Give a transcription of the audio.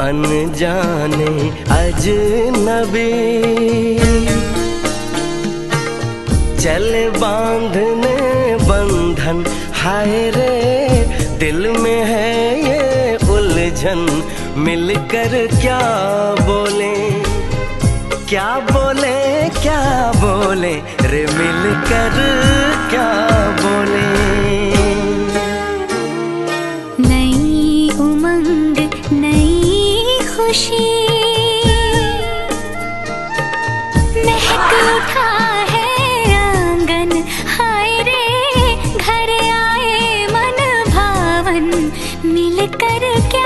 अनजाने अजनबी चले बांधने बंधन। हाय रे दिल में है ये उलझन, मिलकर क्या बोले, क्या बोले, क्या बोले रे मिलकर क्या बोले। नई उमंग नई खुशी महक उठा है आंगन। हाय रे घर आए मन भावन, मिलकर क्या